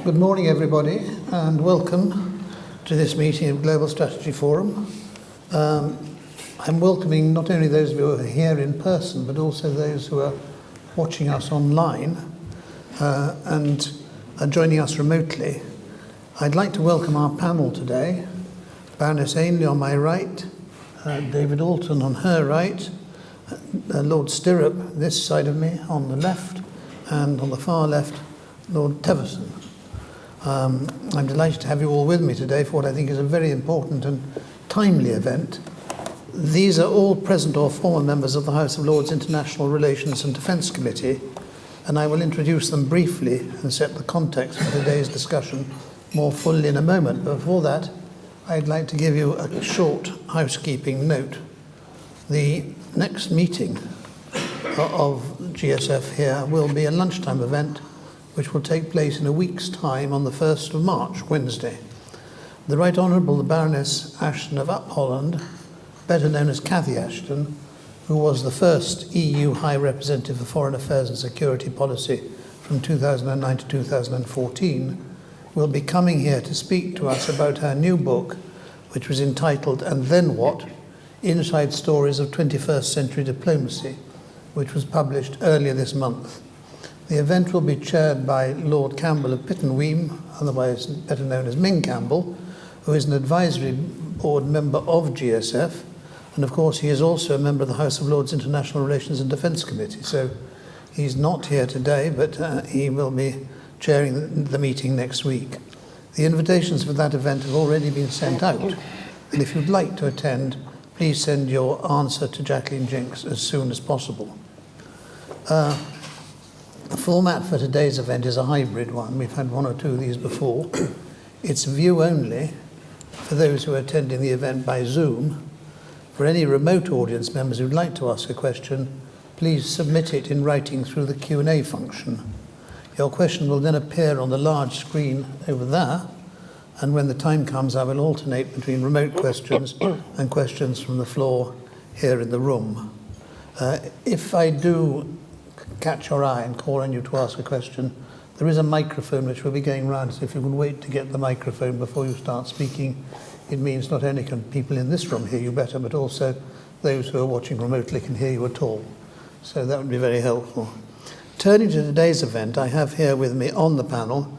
Good morning, everybody, and welcome to this meeting of Global Strategy Forum. I'm welcoming not only those who are here in person, but also those who are watching us online and are joining us remotely. I'd like to welcome our panel today, Baroness Anelay on my right, David Alton on her right, Lord Stirrup this side of me on the left, and on the far left, Lord Teverson. I'm delighted to have you all with me today for what I think is a very important and timely event. These are all present or former members of the House of Lords International Relations and Defence Committee, and I will introduce them briefly and set the context for today's discussion more fully in a moment. But before that, I'd like to give you a short housekeeping note. The next meeting of GSF here will be a lunchtime event which will take place in a week's time on the 1st of March, Wednesday. The Right Honourable the Baroness Ashton of Holland, better known as Cathy Ashton, who was the first EU High Representative for Foreign Affairs and Security Policy from 2009 to 2014, will be coming here to speak to us about her new book, which was entitled And Then What? Inside Stories of 21st Century Diplomacy, which was published earlier this month. The event will be chaired by Lord Campbell of Pittenweem, otherwise better known as Ming Campbell, who is an advisory board member of GSF, and of course he is also a member of the House of Lords International Relations and Defence Committee, so he's not here today, but he will be chairing the meeting next week. The invitations for that event have already been sent out, and if you'd like to attend, please send your answer to Jacqueline Jinks as soon as possible. The format for today's event is a hybrid one. We've had one or two of these before. It's view only for those who are attending the event by Zoom. For any remote audience members who'd like to ask a question, please submit it in writing through the Q&A function. Your question will then appear on the large screen over there, and when the time comes, I will alternate between remote questions and questions from the floor here in the room. If I do catch your eye and call on you to ask a question, there is a microphone which will be going round, so if you can wait to get the microphone before you start speaking, it means not only can people in this room hear you better, but also those who are watching remotely can hear you at all. So that would be very helpful. Turning to today's event, I have here with me on the panel,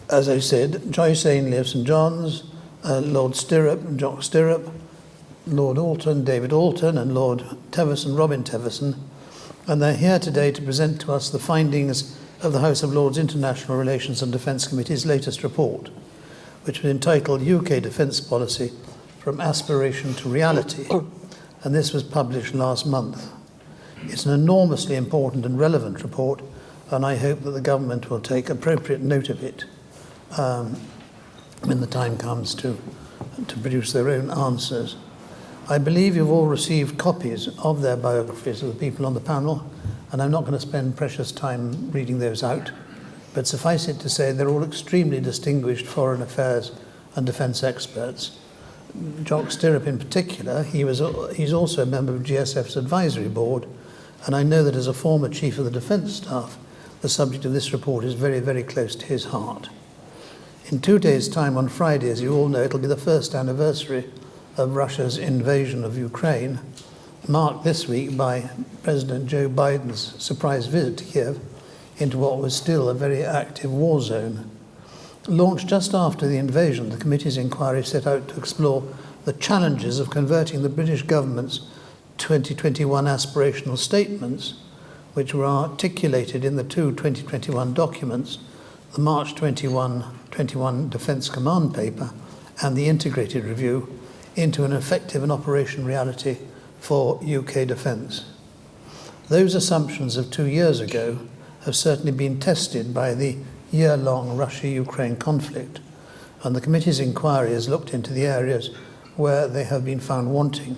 as I said, Joyce Anelay of St John's, Lord Stirrup, Jock Stirrup, Lord Alton, David Alton, and Lord Teverson, Robin Teverson, and they're here today to present to us the findings of the House of Lords International Relations and Defence Committee's latest report, which was entitled UK Defence Policy from Aspiration to Reality, and this was published last month. It's an enormously important and relevant report, and I hope that the government will take appropriate note of it when the time comes to produce their own answers. I believe you've all received copies of their biographies of the people on the panel, and I'm not going to spend precious time reading those out, but suffice it to say they're all extremely distinguished foreign affairs and defence experts. Jock Stirrup in particular, he's also a member of GSF's advisory board, and I know that as a former chief of the defence staff, the subject of this report is very, very close to his heart. In 2 days' time on Friday, as you all know, it'll be the first anniversary of Russia's invasion of Ukraine, marked this week by President Joe Biden's surprise visit to Kiev into what was still a very active war zone. Launched just after the invasion, the committee's inquiry set out to explore the challenges of converting the British government's 2021 aspirational statements, which were articulated in the two 2021 documents, the March 21 Defence Command Paper and the Integrated Review, into an effective and operational reality for UK defence. Those assumptions of 2 years ago have certainly been tested by the year-long Russia-Ukraine conflict, and the committee's inquiry has looked into the areas where they have been found wanting.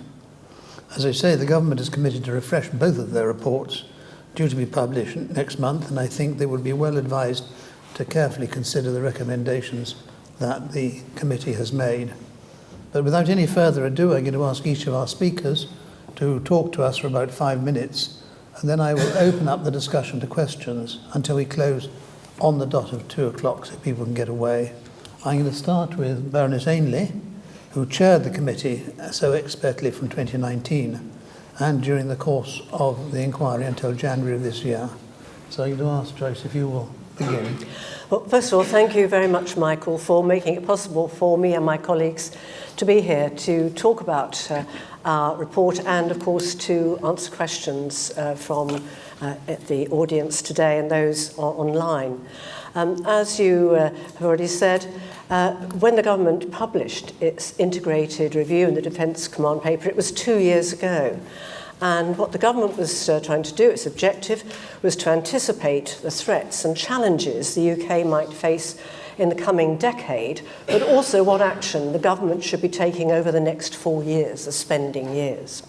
As I say, the government is committed to refresh both of their reports, due to be published next month, and I think they would be well advised to carefully consider the recommendations that the committee has made. But without any further ado, I'm going to ask each of our speakers to talk to us for about 5 minutes, and then I will open up the discussion to questions until we close on the dot of 2 o'clock so people can get away. I'm going to start with Baroness Anelay, who chaired the committee so expertly from 2019 and during the course of the inquiry until January of this year. So I'm going to ask Joyce if you will begin. Well, first of all, thank you very much, Michael, for making it possible for me and my colleagues to be here to talk about our report and, of course, to answer questions from the audience today and those online. As you have already said, when the government published its integrated review in the Defence Command paper, it was 2 years ago. And what the government was trying to do, its objective, was to anticipate the threats and challenges the UK might face in the coming decade, but also what action the government should be taking over the next 4 years, the spending years.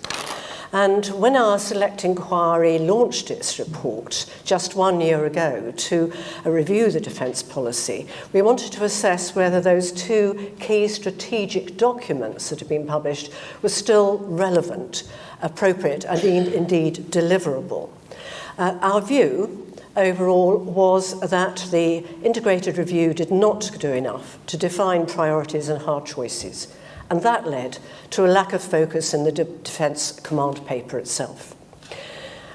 And when our select inquiry launched its report just 1 year ago to review the defence policy, we wanted to assess whether those two key strategic documents that had been published were still relevant, appropriate, and indeed deliverable. Our view overall was that the integrated review did not do enough to define priorities and hard choices, and that led to a lack of focus in the Defence Command paper itself.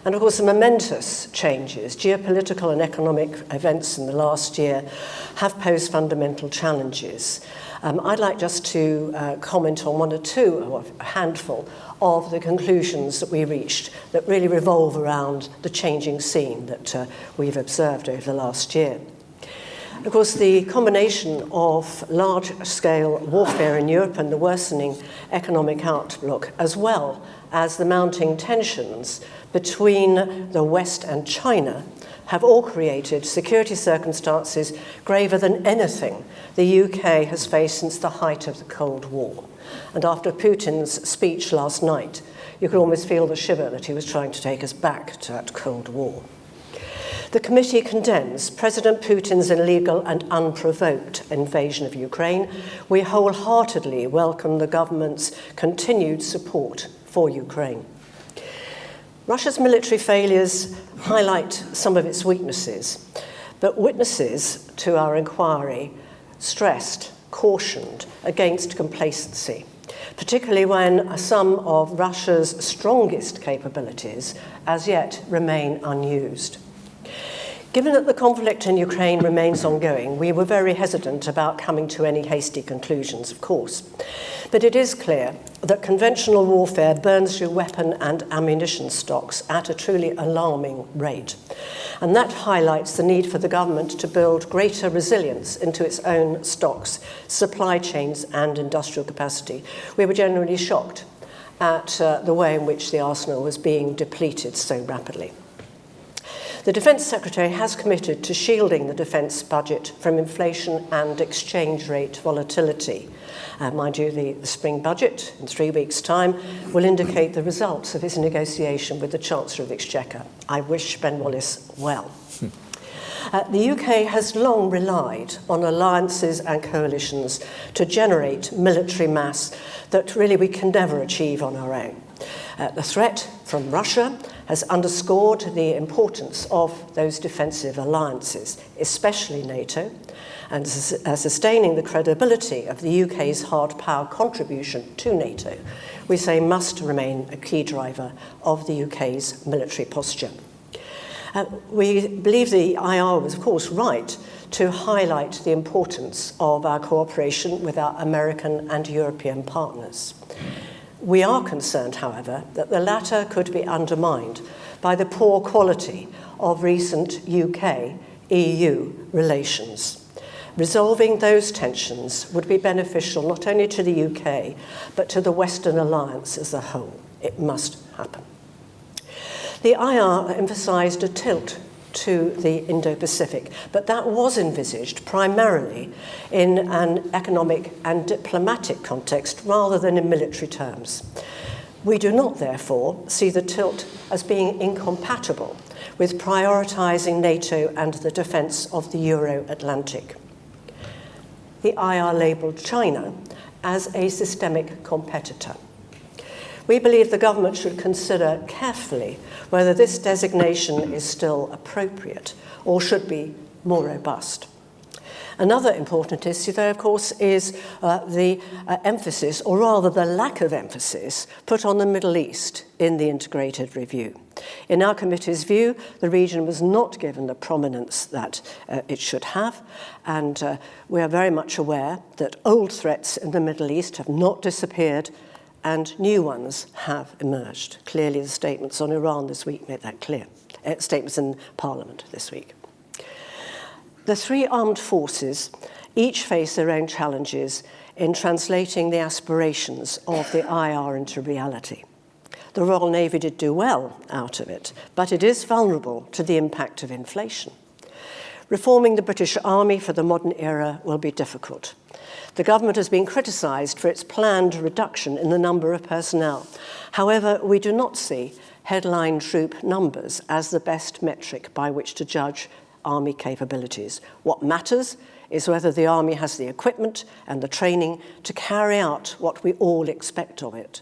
And of course, the momentous changes, geopolitical and economic events in the last year, have posed fundamental challenges. I'd like just to comment on one or two, or a handful, of the conclusions that we reached that really revolve around the changing scene that we've observed over the last year. Of course, the combination of large-scale warfare in Europe and the worsening economic outlook, as well as the mounting tensions between the West and China, have all created security circumstances graver than anything the UK has faced since the height of the Cold War. And after Putin's speech last night, you could almost feel the shiver that he was trying to take us back to that Cold War. The committee condemns President Putin's illegal and unprovoked invasion of Ukraine. We wholeheartedly welcome the government's continued support for Ukraine. Russia's military failures highlight some of its weaknesses, but witnesses to our inquiry stressed, cautioned against complacency, particularly when some of Russia's strongest capabilities as yet remain unused. Given that the conflict in Ukraine remains ongoing, we were very hesitant about coming to any hasty conclusions, of course. But it is clear that conventional warfare burns through weapon and ammunition stocks at a truly alarming rate. And that highlights the need for the government to build greater resilience into its own stocks, supply chains, and industrial capacity. We were generally shocked at the way in which the arsenal was being depleted so rapidly. The Defence Secretary has committed to shielding the defence budget from inflation and exchange rate volatility. Mind you, the spring budget in 3 weeks' time will indicate the results of his negotiation with the Chancellor of the Exchequer. I wish Ben Wallace well. The UK has long relied on alliances and coalitions to generate military mass that really we can never achieve on our own. The threat from Russia has underscored the importance of those defensive alliances, especially NATO, and sustaining the credibility of the UK's hard power contribution to NATO, we say must remain a key driver of the UK's military posture. We believe the IR was, of course, right to highlight the importance of our cooperation with our American and European partners. We are concerned, however, that the latter could be undermined by the poor quality of recent UK-EU relations. Resolving those tensions would be beneficial not only to the UK, but to the Western Alliance as a whole. It must happen. The IR emphasised a tilt to the Indo-Pacific, but that was envisaged primarily in an economic and diplomatic context rather than in military terms. We do not, therefore, see the tilt as being incompatible with prioritising NATO and the defence of the Euro-Atlantic. The IR labelled China as a systemic competitor. We believe the government should consider carefully whether this designation is still appropriate or should be more robust. Another important issue, though, of course, is the emphasis, or rather the lack of emphasis, put on the Middle East in the integrated review. In our committee's view, the region was not given the prominence that it should have, and we are very much aware that old threats in the Middle East have not disappeared and new ones have emerged. Clearly, the statements on Iran this week made that clear. Statements in Parliament this week. The three armed forces each face their own challenges in translating the aspirations of the IR into reality. The Royal Navy did do well out of it, but it is vulnerable to the impact of inflation. Reforming the British Army for the modern era will be difficult. The government has been criticised for its planned reduction in the number of personnel. However, we do not see headline troop numbers as the best metric by which to judge Army capabilities. What matters is whether the Army has the equipment and the training to carry out what we all expect of it.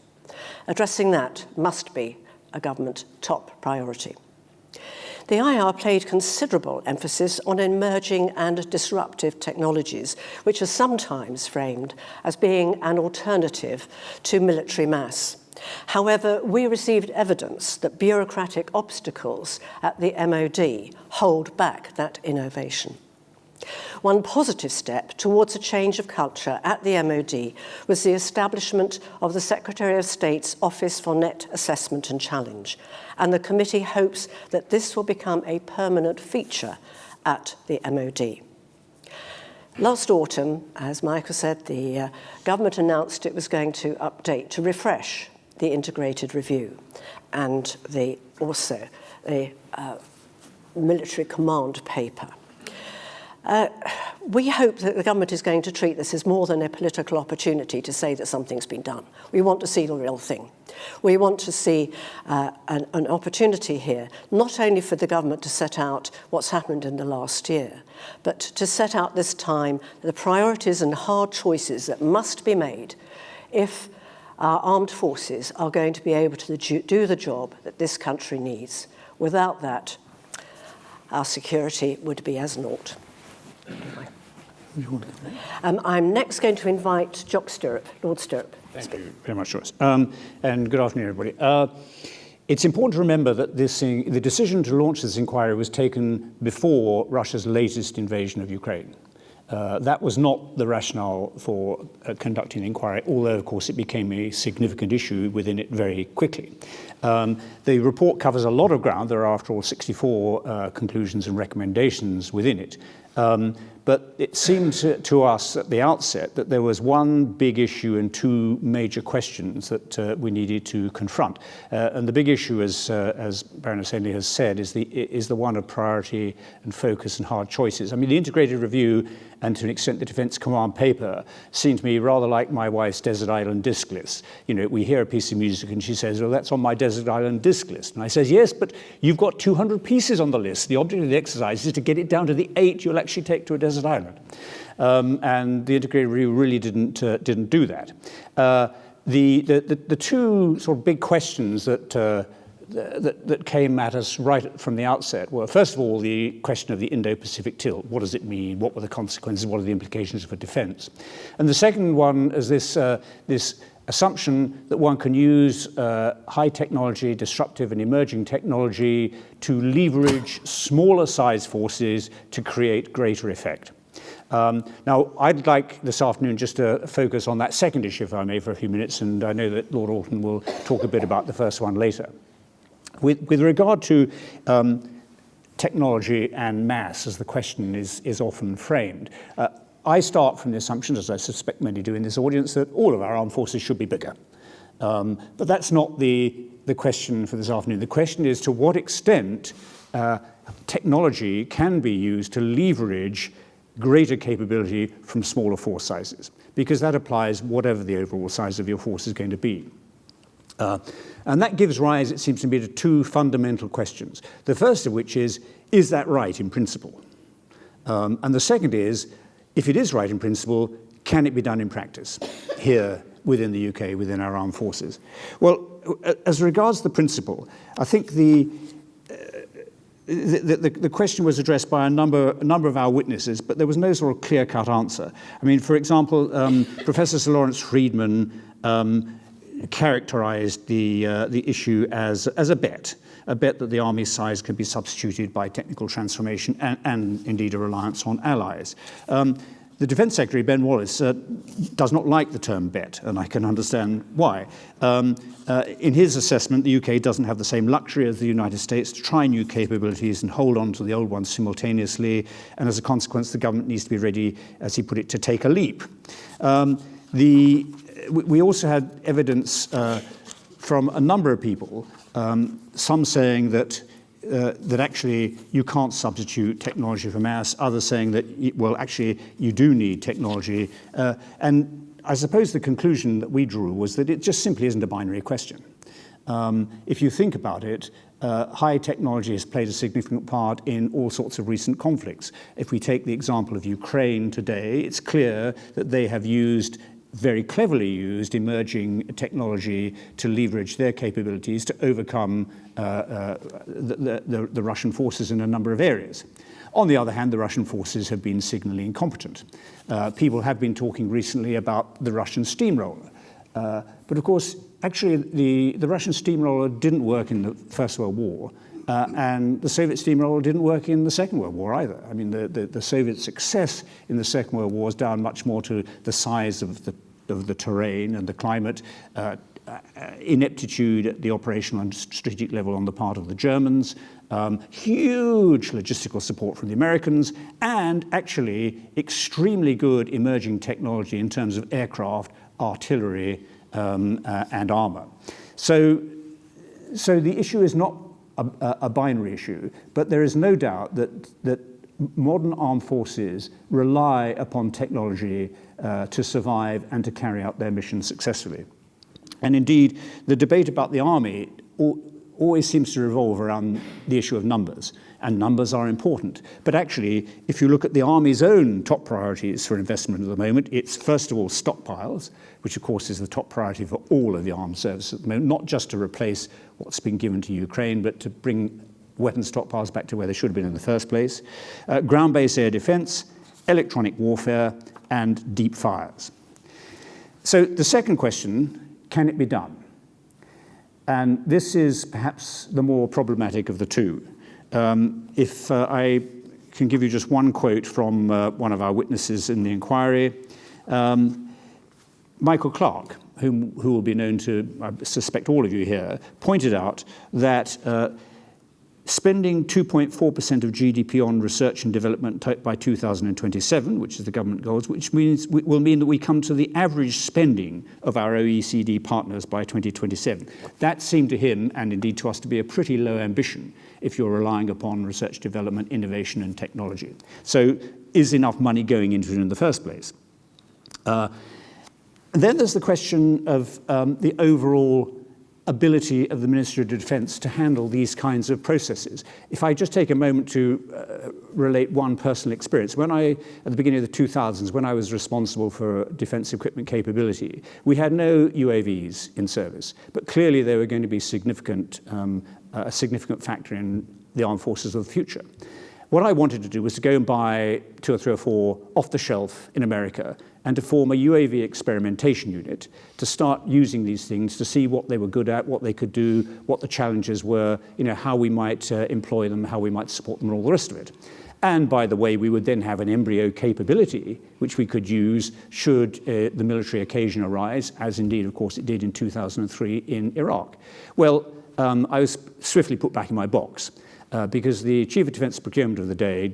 Addressing that must be a government top priority. The IR played considerable emphasis on emerging and disruptive technologies, which are sometimes framed as being an alternative to military mass. However, we received evidence that bureaucratic obstacles at the MOD hold back that innovation. One positive step towards a change of culture at the MOD was the establishment of the Secretary of State's Office for Net Assessment and Challenge, and the committee hopes that this will become a permanent feature at the MOD. Last autumn, as Michael said, the government announced it was going to update, to refresh the integrated review and also the military command paper. We hope that the government is going to treat this as more than a political opportunity to say that something's been done. We want to see the real thing. We want to see an opportunity here, not only for the government to set out what's happened in the last year, but to set out this time the priorities and hard choices that must be made if our armed forces are going to be able to do the job that this country needs. Without that, our security would be as naught. I'm next going to invite Jock Stirrup, Lord Stirrup. Thank you very much, Joyce. And good afternoon, everybody. It's important to remember that the decision to launch this inquiry was taken before Russia's latest invasion of Ukraine. That was not the rationale for conducting the inquiry, although, of course, it became a significant issue within it very quickly. The report covers a lot of ground. There are, after all, 64 conclusions and recommendations within it. But it seemed to us at the outset that there was one big issue and two major questions that we needed to confront. And the big issue, as Baroness Anelay has said, is the one of priority and focus and hard choices. I mean, the integrated review and to an extent the Defence Command paper seemed to me rather like my wife's desert island disc list. You know, we hear a piece of music and she says, well, that's on my desert island disc list. And I says, yes, but you've got 200 pieces on the list. The object of the exercise is to get it down to the 8 you'll actually take to a desert island. And the integrated review really didn't do that. The two sort of big questions that came at us right from the outset were, first of all, the question of the Indo-Pacific tilt. What does it mean? What were the consequences? What are the implications for defence? And the second one is this assumption that one can use high technology, disruptive and emerging technology to leverage smaller size forces to create greater effect. Now, I'd like this afternoon just to focus on that second issue, if I may, for a few minutes, and I know that Lord Alton will talk a bit about the first one later. With regard to technology and mass, as the question is often framed, I start from the assumption, as I suspect many do in this audience, that all of our armed forces should be bigger. But that's not the question for this afternoon. The question is to what extent technology can be used to leverage greater capability from smaller force sizes, because that applies whatever the overall size of your force is going to be. And that gives rise, it seems to me, to two fundamental questions. The first of which is that right in principle? And the second is, if it is right in principle, can it be done in practice here within the UK, within our armed forces? Well, as regards the principle, I think the question was addressed by a number of our witnesses, but there was no sort of clear-cut answer. I mean, for example, Professor Sir Lawrence Freedman characterized the issue as a bet that the army's size could be substituted by technical transformation and indeed a reliance on allies. The Defence Secretary, Ben Wallace, does not like the term bet, and I can understand why. In his assessment, the UK doesn't have the same luxury as the United States to try new capabilities and hold on to the old ones simultaneously, and as a consequence, the government needs to be ready, as he put it, to take a leap. We also had evidence from a number of people, some saying that actually you can't substitute technology for mass, others saying that, well, actually you do need technology. And I suppose the conclusion that we drew was that it just simply isn't a binary question. If you think about it, high technology has played a significant part in all sorts of recent conflicts. If we take the example of Ukraine today, it's clear that they have very cleverly used emerging technology to leverage their capabilities to overcome the Russian forces in a number of areas. On the other hand, the Russian forces have been signally incompetent. People have been talking recently about the Russian steamroller. But of course, actually, the Russian steamroller didn't work in the First World War. And the Soviet steamroller didn't work in the Second World War either. I mean, the Soviet success in the Second World War was down much more to the size of the terrain and the climate, ineptitude at the operational and strategic level on the part of the Germans, huge logistical support from the Americans, and actually extremely good emerging technology in terms of aircraft, artillery, and armour. So the issue is not a binary issue, but there is no doubt that modern armed forces rely upon technology to survive and to carry out their mission successfully. And indeed, the debate about the army always seems to revolve around the issue of numbers, and numbers are important. But actually, if you look at the army's own top priorities for investment at the moment, it's first of all stockpiles, which of course is the top priority for all of the armed services at the moment, not just to replace what's been given to Ukraine, but to bring weapons stockpiles back to where they should have been in the first place, ground-based air defence, electronic warfare, and deep fires. So the second question, can it be done? And this is perhaps the more problematic of the two. If I can give you just one quote from one of our witnesses in the inquiry, Michael Clark, who will be known to, I suspect, all of you here, pointed out that spending 2.4% of GDP on research and development by 2027, which is the government goals, which will mean that we come to the average spending of our OECD partners by 2027. That seemed to him, and indeed to us, to be a pretty low ambition if you're relying upon research, development, innovation, and technology. So is enough money going into it in the first place? Then there's the question of the overall ability of the Ministry of Defence to handle these kinds of processes. If I just take a moment to relate one personal experience. When at the beginning of the 2000s, when I was responsible for defence equipment capability, we had no UAVs in service, but clearly they were going to be a significant factor in the armed forces of the future. What I wanted to do was to go and buy 2 or 3 or 4 off the shelf in America and to form a UAV experimentation unit to start using these things to see what they were good at, what they could do, what the challenges were, how we might employ them, how we might support them, and all the rest of it. And by the way, we would then have an embryo capability which we could use should the military occasion arise, as indeed, of course, it did in 2003 in Iraq. Well, I was swiftly put back in my box. Because the Chief of Defence Procurement of the day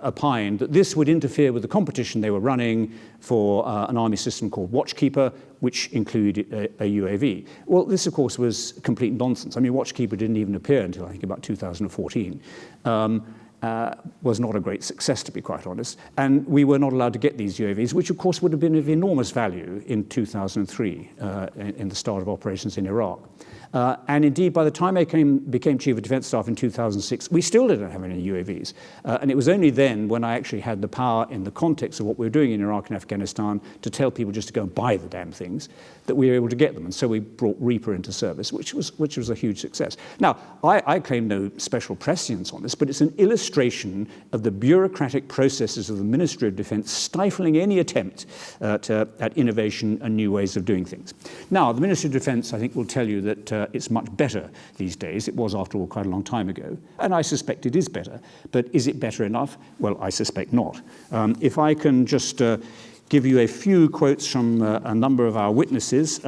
opined that this would interfere with the competition they were running for an army system called Watchkeeper, which included a UAV. Well, this, of course, was complete nonsense. I mean, Watchkeeper didn't even appear until, I think, about 2014. Was not a great success, to be quite honest. And we were not allowed to get these UAVs, which, of course, would have been of enormous value in 2003, in the start of operations in Iraq. And indeed, by the time I became Chief of Defence Staff in 2006, we still didn't have any UAVs. And it was only then when I actually had the power in the context of what we were doing in Iraq and Afghanistan to tell people just to go and buy the damn things that we were able to get them. And so we brought Reaper into service, which was a huge success. Now, I claim no special prescience on this, but it's an illustration of the bureaucratic processes of the Ministry of Defence stifling any attempt at innovation and new ways of doing things. Now, the Ministry of Defence, I think, will tell you that it's much better these days. It was, after all, quite a long time ago. And I suspect it is better. But is it better enough? Well, I suspect not. If I can just give you a few quotes from a number of our witnesses.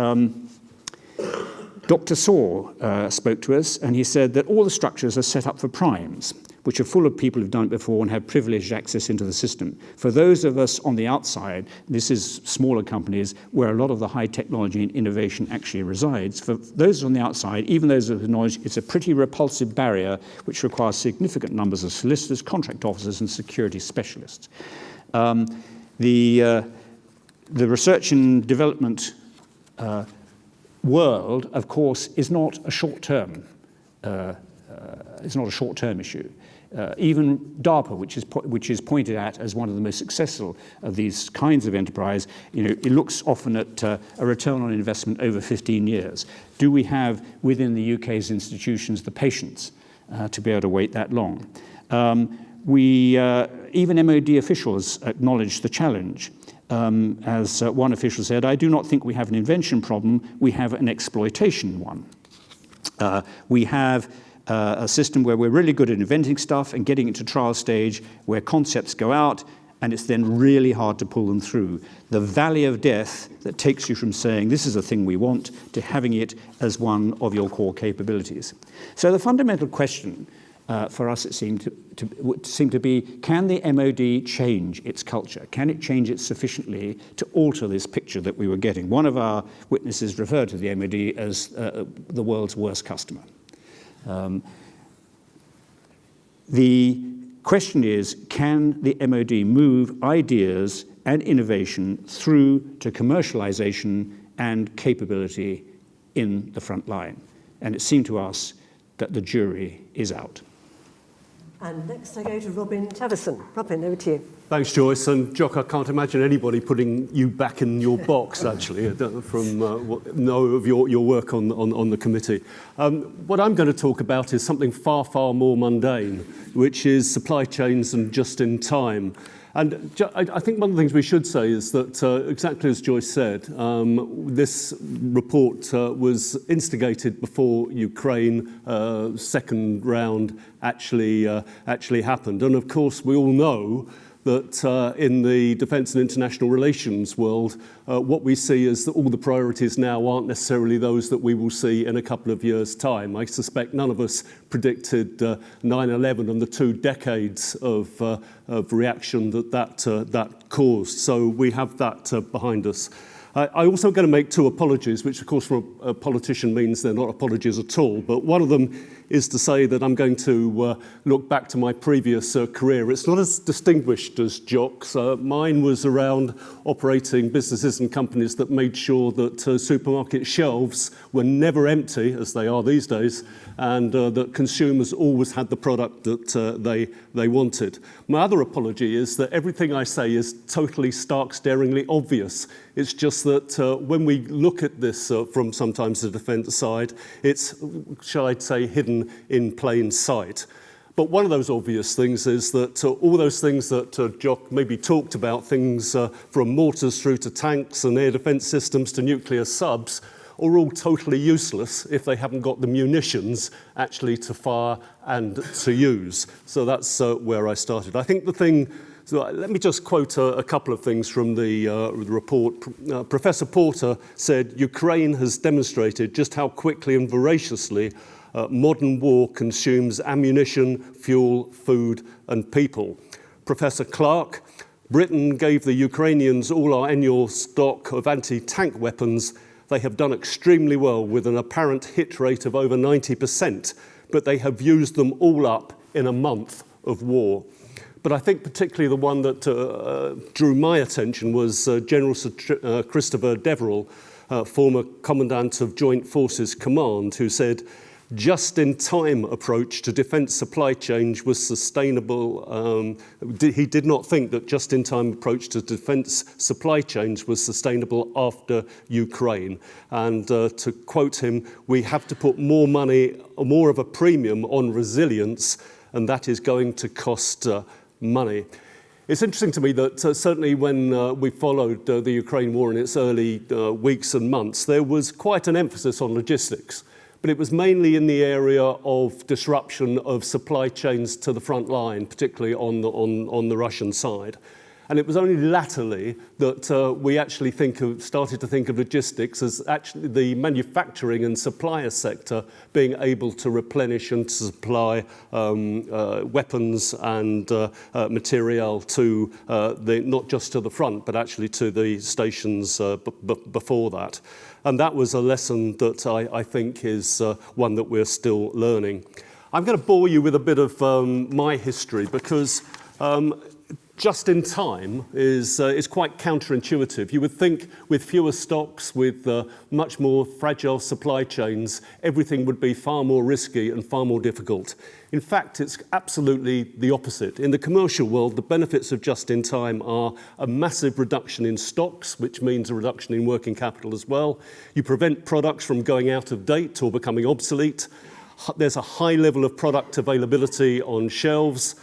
Dr. Saw spoke to us, and he said that all the structures are set up for primes, which are full of people who've done it before and have privileged access into the system. For those of us on the outside, this is smaller companies where a lot of the high technology and innovation actually resides. For those on the outside, even those with knowledge, it's a pretty repulsive barrier which requires significant numbers of solicitors, contract officers, and security specialists. The research and development world, of course, is not a short-term. It's not a short-term issue. Even DARPA, which is pointed at as one of the most successful of these kinds of enterprise, it looks often at a return on investment over 15 years. Do we have within the UK's institutions the patience to be able to wait that long? Even MOD officials acknowledge the challenge. As one official said, I do not think we have an invention problem, we have an exploitation one. We have a system where we're really good at inventing stuff and getting it to trial stage, where concepts go out, and it's then really hard to pull them through. The valley of death that takes you from saying this is a thing we want to having it as one of your core capabilities. So the fundamental question for us, it seemed to be, can the MOD change its culture? Can it change it sufficiently to alter this picture that we were getting? One of our witnesses referred to the MOD as the world's worst customer. The question is, can the MOD move ideas and innovation through to commercialization and capability in the front line? And it seemed to us that the jury is out. And next I go to Robin Teverson. Robin, over to you. Thanks, Joyce. And Jock, I can't imagine anybody putting you back in your box, actually, from know of your work on the committee. What I'm going to talk about is something far, far more mundane, which is supply chains and just-in-time. And I think one of the things we should say is that, exactly as Joyce said, this report was instigated before Ukraine second round actually happened. And of course, we all know that in the defence and international relations world, what we see is that all the priorities now aren't necessarily those that we will see in a couple of years' time. I suspect none of us predicted 9/11 and the 2 decades of reaction that caused. So we have that behind us. I also going to make 2 apologies, which of course for a politician means they're not apologies at all. But one of them is to say that I'm going to look back to my previous career. It's not as distinguished as Jock's. Mine was around operating businesses and companies that made sure that supermarket shelves were never empty, as they are these days, and that consumers always had the product that they wanted. My other apology is that everything I say is totally stark, staringly obvious. It's just that when we look at this from sometimes the defence side, it's, shall I say, hidden in plain sight. But one of those obvious things is that all those things that Jock maybe talked about, things from mortars through to tanks and air defence systems to nuclear subs, are all totally useless if they haven't got the munitions actually to fire and to use. So that's where I started. I think the thing, so let me just quote a couple of things from the report. Professor Porter said, Ukraine has demonstrated just how quickly and voraciously modern war consumes ammunition, fuel, food and people. Professor Clark, Britain gave the Ukrainians all our annual stock of anti-tank weapons. They have done extremely well with an apparent hit rate of over 90%, but they have used them all up in a month of war. But I think particularly the one that drew my attention was General Sir Christopher Deverell, former Commandant of Joint Forces Command, who said, just-in-time approach to defence supply chain was sustainable. He did not think that just-in-time approach to defence supply chains was sustainable after Ukraine. And to quote him, we have to put more money, more of a premium on resilience, and that is going to cost money. It's interesting to me that certainly when we followed the Ukraine war in its early weeks and months, there was quite an emphasis on logistics. But it was mainly in the area of disruption of supply chains to the front line, particularly on the Russian side. And it was only latterly that we actually started to think of logistics as actually the manufacturing and supplier sector being able to replenish and to supply weapons and material to not just to the front, but actually to the stations before that. And that was a lesson that I think is one that we're still learning. I'm going to bore you with a bit of my history because just in time is quite counterintuitive. You would think with fewer stocks, with much more fragile supply chains, everything would be far more risky and far more difficult. In fact, it's absolutely the opposite. In the commercial world, the benefits of just in time are a massive reduction in stocks, which means a reduction in working capital as well. You prevent products from going out of date or becoming obsolete. There's a high level of product availability on shelves.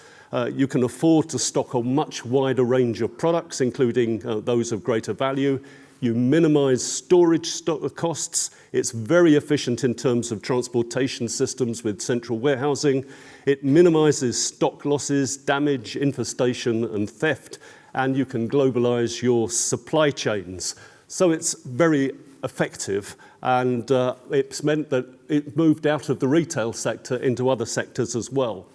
You can afford to stock a much wider range of products, including those of greater value. You minimize storage costs. It's very efficient in terms of transportation systems with central warehousing. It minimizes stock losses, damage, infestation, and theft, and you can globalize your supply chains. So it's very effective, and it's meant that it moved out of the retail sector into other sectors as well.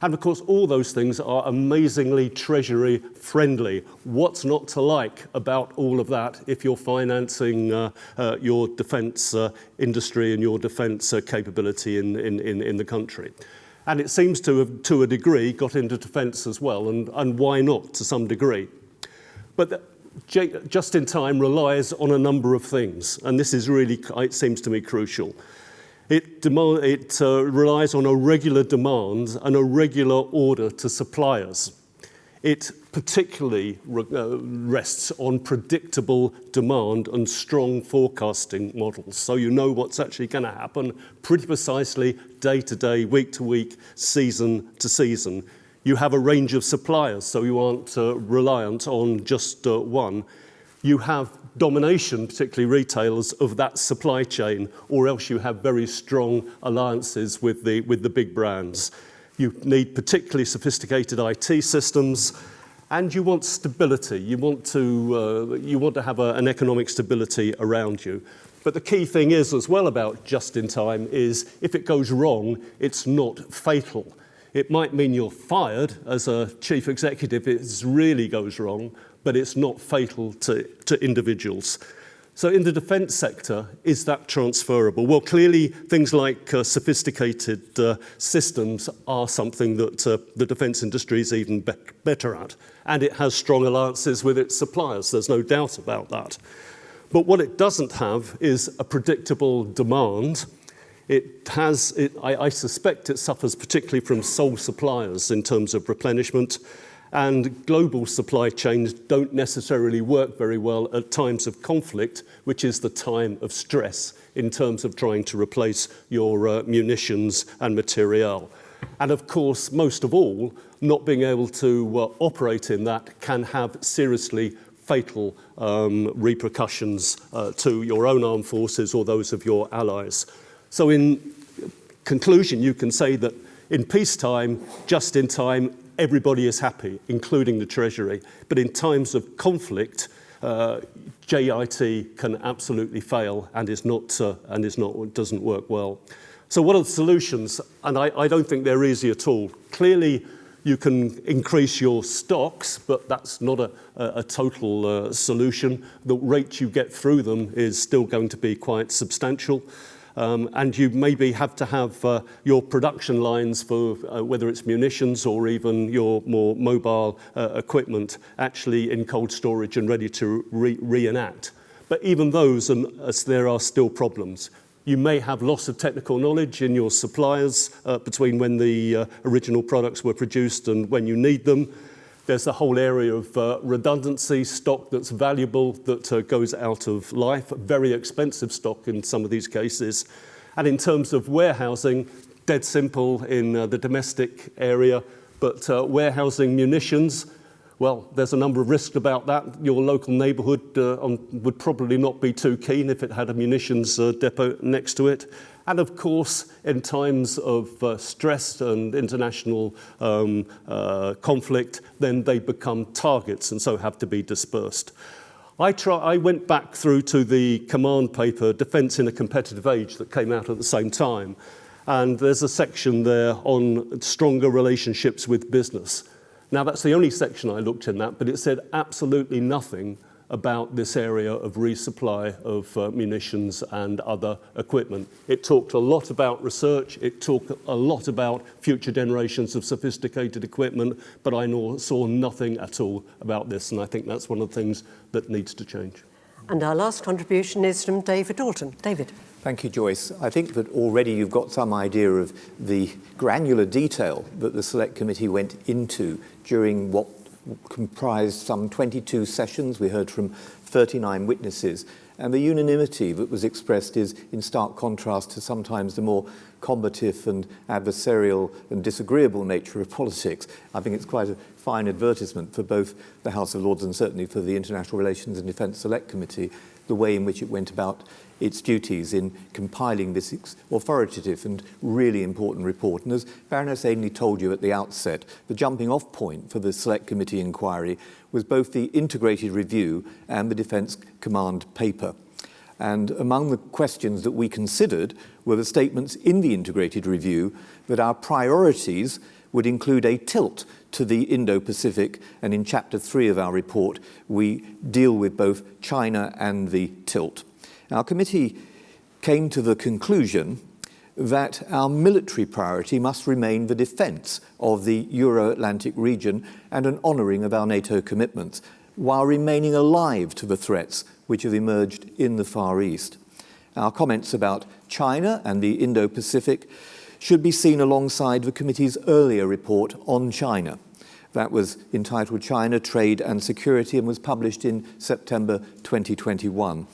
And of course, all those things are amazingly treasury friendly. What's not to like about all of that if you're financing your defence industry and your defence capability in the country? And it seems to have, to a degree, got into defence as well, and why not to some degree? But just in time relies on a number of things, and this is really, it seems to me, crucial. It relies on a regular demand and a regular order to suppliers. It particularly rests on predictable demand and strong forecasting models. So you know what's actually going to happen pretty precisely day to day, week to week, season to season. You have a range of suppliers, so you aren't reliant on just one. You have domination, particularly retailers, of that supply chain, or else you have very strong alliances with the big brands. You need particularly sophisticated IT systems, and you want stability. You want to have an economic stability around you. But the key thing is, as well, about just in time is if it goes wrong, it's not fatal. It might mean you're fired as a chief executive if it really goes wrong, but it's not fatal to individuals. So in the defence sector, is that transferable? Well, clearly things like sophisticated systems are something that the defence industry is even better at. And it has strong alliances with its suppliers, there's no doubt about that. But what it doesn't have is a predictable demand. I suspect it suffers particularly from sole suppliers in terms of replenishment. And global supply chains don't necessarily work very well at times of conflict, which is the time of stress in terms of trying to replace your munitions and materiel. And of course, most of all, not being able to operate in that can have seriously fatal repercussions to your own armed forces or those of your allies. So in conclusion, you can say that in peacetime, just in time, everybody is happy, including the Treasury. But in times of conflict, JIT can absolutely fail and doesn't work well. So what are the solutions? And I don't think they're easy at all. Clearly, you can increase your stocks, but that's not a total solution. The rate you get through them is still going to be quite substantial. And you maybe have to have your production lines for whether it's munitions or even your more mobile equipment actually in cold storage and ready to reenact. But even those, there are still problems. You may have loss of technical knowledge in your suppliers between when the original products were produced and when you need them. There's the whole area of redundancy, stock that's valuable that goes out of life, very expensive stock in some of these cases. And in terms of warehousing, dead simple in the domestic area, but warehousing munitions, well, there's a number of risks about that. Your local neighbourhood would probably not be too keen if it had a munitions depot next to it. And of course, in times of stress and international conflict, then they become targets and so have to be dispersed. I went back through to the command paper, Defence in a Competitive Age, that came out at the same time. And there's a section there on stronger relationships with business. Now, that's the only section I looked in that, but it said absolutely nothing about this area of resupply of munitions and other equipment. It talked a lot about research, it talked a lot about future generations of sophisticated equipment, but I saw nothing at all about this, and I think that's one of the things that needs to change. And our last contribution is from David Alton. David. Thank you, Joyce. I think that already you've got some idea of the granular detail that the Select Committee went into during what comprised some 22 sessions. We heard from 39 witnesses, and the unanimity that was expressed is in stark contrast to sometimes the more combative and adversarial and disagreeable nature of politics. I think it's quite a fine advertisement for both the House of Lords and certainly for the International Relations and Defence Select Committee, the way in which it went about its duties in compiling this authoritative and really important report. And as Baroness Anelay told you at the outset, the jumping off point for the Select Committee inquiry was both the integrated review and the Defence Command paper. And among the questions that we considered were the statements in the integrated review that our priorities would include a tilt to the Indo-Pacific, and in Chapter 3 of our report, we deal with both China and the tilt. Our committee came to the conclusion that our military priority must remain the defence of the Euro-Atlantic region and an honouring of our NATO commitments, while remaining alive to the threats which have emerged in the Far East. Our comments about China and the Indo-Pacific should be seen alongside the committee's earlier report on China. That was entitled China, Trade and Security and was published in September 2021.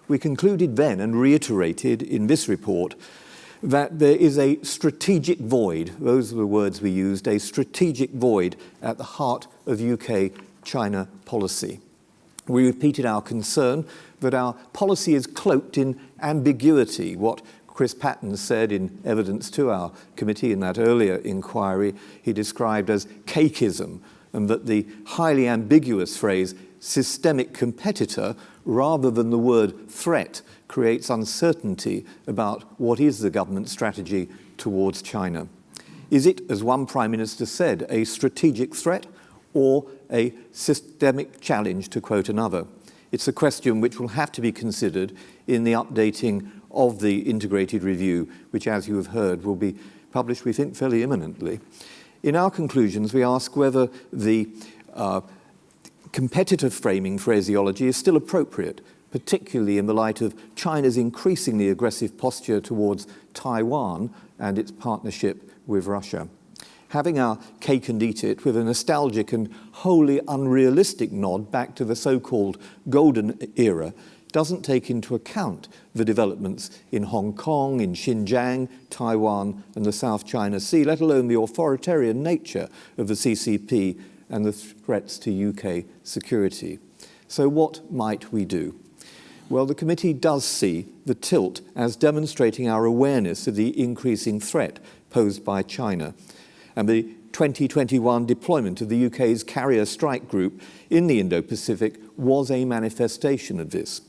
We concluded then and reiterated in this report that there is a strategic void, those are the words we used, a strategic void at the heart of UK-China policy. We repeated our concern that our policy is cloaked in ambiguity, what Chris Patton said in evidence to our committee in that earlier inquiry, he described as cakeism, and that the highly ambiguous phrase systemic competitor, rather than the word threat, creates uncertainty about what is the government strategy towards China. Is it, as one Prime Minister said, a strategic threat or a systemic challenge, to quote another? It's a question which will have to be considered in the updating of the integrated review, which, as you have heard, will be published, we think, fairly imminently. In our conclusions, we ask whether the competitive framing phraseology is still appropriate, particularly in the light of China's increasingly aggressive posture towards Taiwan and its partnership with Russia. Having our cake and eat it with a nostalgic and wholly unrealistic nod back to the so-called golden era doesn't take into account the developments in Hong Kong, in Xinjiang, Taiwan and the South China Sea, let alone the authoritarian nature of the CCP and the threats to UK security. So what might we do? Well, the committee does see the tilt as demonstrating our awareness of the increasing threat posed by China. And the 2021 deployment of the UK's carrier strike group in the Indo-Pacific was a manifestation of this.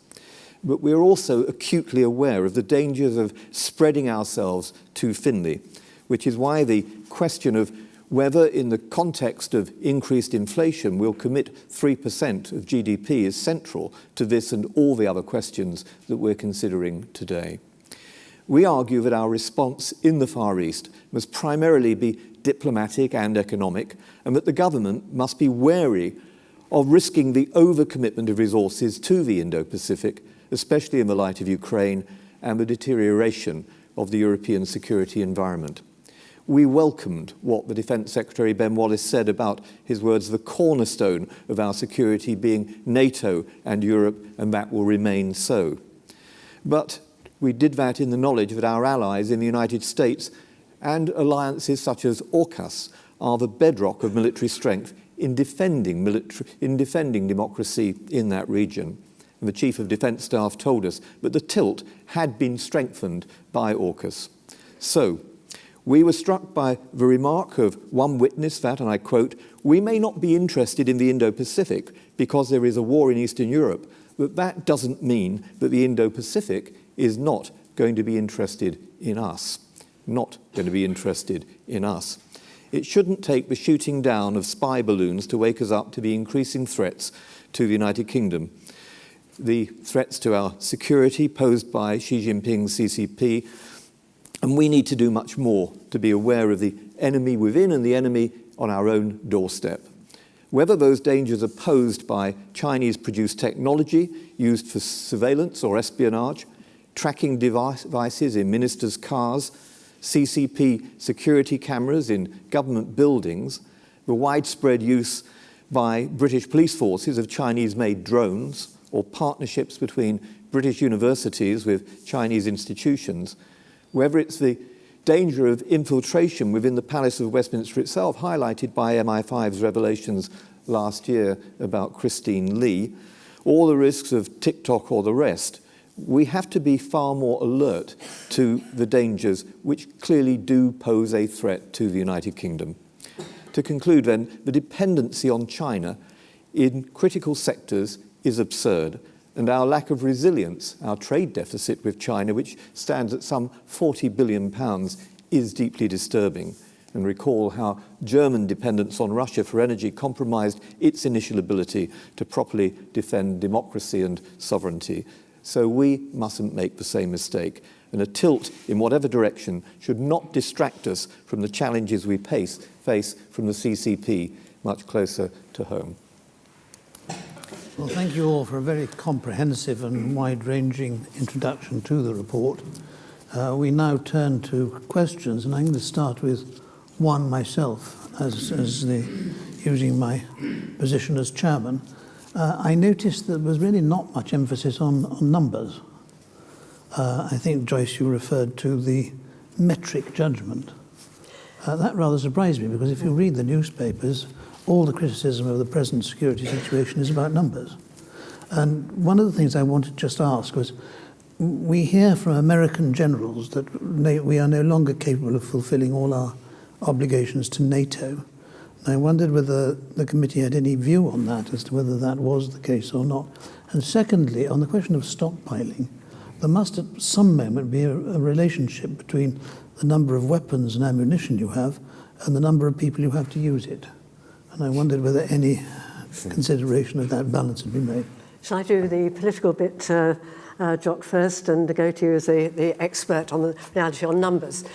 But we're also acutely aware of the dangers of spreading ourselves too thinly, which is why the question of whether in the context of increased inflation we'll commit 3% of GDP is central to this and all the other questions that we're considering today. We argue that our response in the Far East must primarily be diplomatic and economic, and that the government must be wary of risking the overcommitment of resources to the Indo-Pacific especially in the light of Ukraine and the deterioration of the European security environment. We welcomed what the Defence Secretary Ben Wallace said about his words, the cornerstone of our security being NATO and Europe, and that will remain so. But we did that in the knowledge that our allies in the United States and alliances such as AUKUS are the bedrock of military strength in defending democracy in that region. And the Chief of Defence Staff told us that the tilt had been strengthened by AUKUS. So, we were struck by the remark of one witness that, and I quote, "We may not be interested in the Indo-Pacific because there is a war in Eastern Europe, but that doesn't mean that the Indo-Pacific is not going to be interested in us." Not going to be interested in us. It shouldn't take the shooting down of spy balloons to wake us up to the increasing threats to the United Kingdom. The threats to our security posed by Xi Jinping's CCP, and we need to do much more to be aware of the enemy within and the enemy on our own doorstep. Whether those dangers are posed by Chinese-produced technology used for surveillance or espionage, tracking devices in ministers' cars, CCP security cameras in government buildings, the widespread use by British police forces of Chinese-made drones, or partnerships between British universities with Chinese institutions, whether it's the danger of infiltration within the Palace of Westminster itself, highlighted by MI5's revelations last year about Christine Lee, or the risks of TikTok or the rest, we have to be far more alert to the dangers which clearly do pose a threat to the United Kingdom. To conclude then, the dependency on China in critical sectors is absurd, and our lack of resilience, our trade deficit with China, which stands at some £40 billion, is deeply disturbing. And recall how German dependence on Russia for energy compromised its initial ability to properly defend democracy and sovereignty. So we mustn't make the same mistake. And a tilt in whatever direction should not distract us from the challenges we face from the CCP much closer to home. Well, thank you all for a very comprehensive and wide-ranging introduction to the report. We now turn to questions, and I'm going to start with one myself, using my position as chairman. I noticed that there was really not much emphasis on numbers. I think, Joyce, you referred to the metric judgment. That rather surprised me, because if you read the newspapers, all the criticism of the present security situation is about numbers. And one of the things I wanted to just ask was, we hear from American generals that we are no longer capable of fulfilling all our obligations to NATO. And I wondered whether the committee had any view on that, as to whether that was the case or not. And secondly, on the question of stockpiling, there must at some moment be a relationship between the number of weapons and ammunition you have and the number of people you have to use it. And I wondered whether any consideration of that balance had been made. Shall I do the political bit, Jock, first, and go to you as the expert on the reality on numbers?